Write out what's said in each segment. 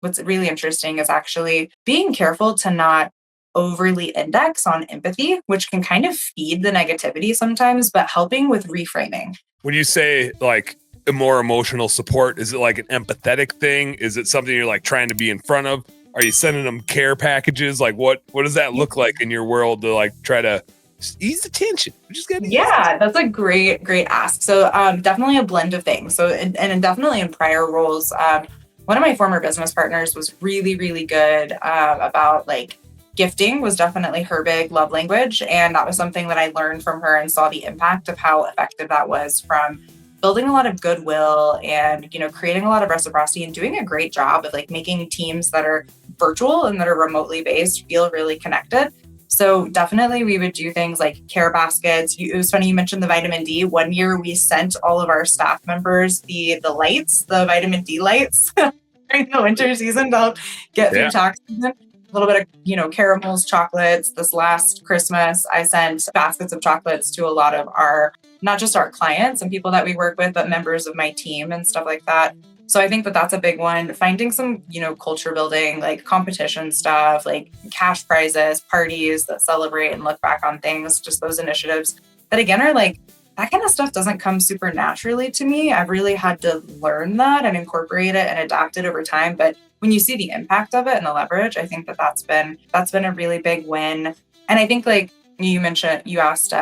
what's really interesting is actually being careful to not overly index on empathy, which can kind of feed the negativity sometimes, but helping with reframing. When you say like a more emotional support, is it like an empathetic thing? Is it something you're like trying to be in front of? Are you sending them care packages? Like what does that look like in your world to like try to ease the tension? We just got to That's a great ask. So definitely a blend of things. So and definitely in prior roles, one of my former business partners was really good about like gifting was definitely her big love language. And that was something that I learned from her and saw the impact of how effective that was from building a lot of goodwill and, creating a lot of reciprocity and doing a great job of like making teams that are virtual and that are remotely based feel really connected. So definitely we would do things like care baskets. It was funny you mentioned the vitamin D. One year we sent all of our staff members the lights, the vitamin D lights during the winter season to help get through tax season. A little bit of, caramels, chocolates. This last Christmas, I sent baskets of chocolates to a lot of not just our clients and people that we work with, but members of my team and stuff like that. So I think that that's a big one. Finding some, culture building, like competition stuff, like cash prizes, parties that celebrate and look back on things, just those initiatives that again are like, that kind of stuff doesn't come super naturally to me. I've really had to learn that and incorporate it and adapt it over time. But when you see the impact of it and the leverage, I think that that's been a really big win. And I think like you mentioned, you asked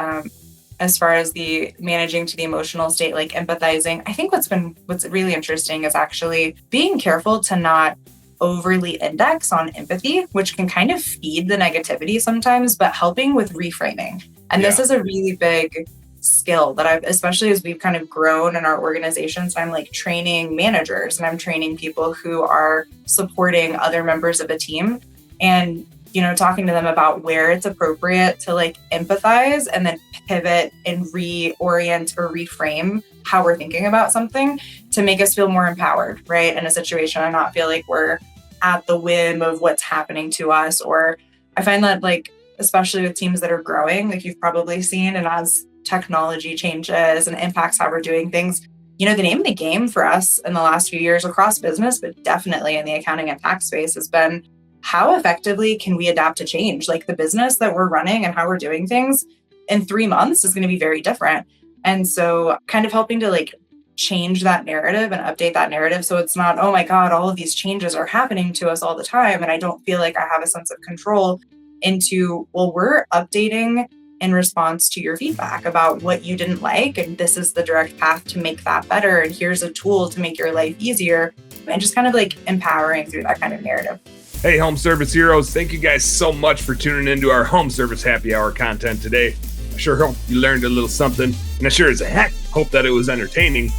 as far as the managing to the emotional state, like empathizing, I think what's really interesting is actually being careful to not overly index on empathy, which can kind of feed the negativity sometimes, but helping with reframing. And this is a really big skill that I've, especially as we've kind of grown in our organizations, I'm like training managers and I'm training people who are supporting other members of a team and, talking to them about where it's appropriate to like empathize and then pivot and reorient or reframe how we're thinking about something to make us feel more empowered, right? In a situation and not feel like we're at the whim of what's happening to us. Or I find that like, especially with teams that are growing, like you've probably seen, and as technology changes and impacts how we're doing things, the name of the game for us in the last few years across business, but definitely in the accounting and tax space has been how effectively can we adapt to change? Like the business that we're running and how we're doing things in 3 months is going to be very different. And so kind of helping to like change that narrative and update that narrative. So it's not, oh my God, all of these changes are happening to us all the time. And I don't feel like I have a sense of control into, well, we're updating in response to your feedback about what you didn't like. And this is the direct path to make that better. And here's a tool to make your life easier, and just kind of like empowering through that kind of narrative. Hey, home service heroes. Thank you guys so much for tuning into our home service happy hour content today. I sure hope you learned a little something, and I sure as heck hope that it was entertaining.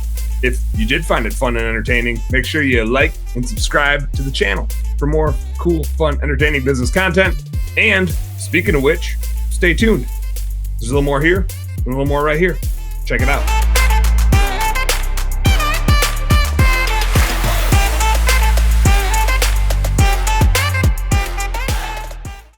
If you did find it fun and entertaining, make sure you like and subscribe to the channel for more cool, fun, entertaining business content. And speaking of which, stay tuned. There's a little more here and a little more right here. Check it out.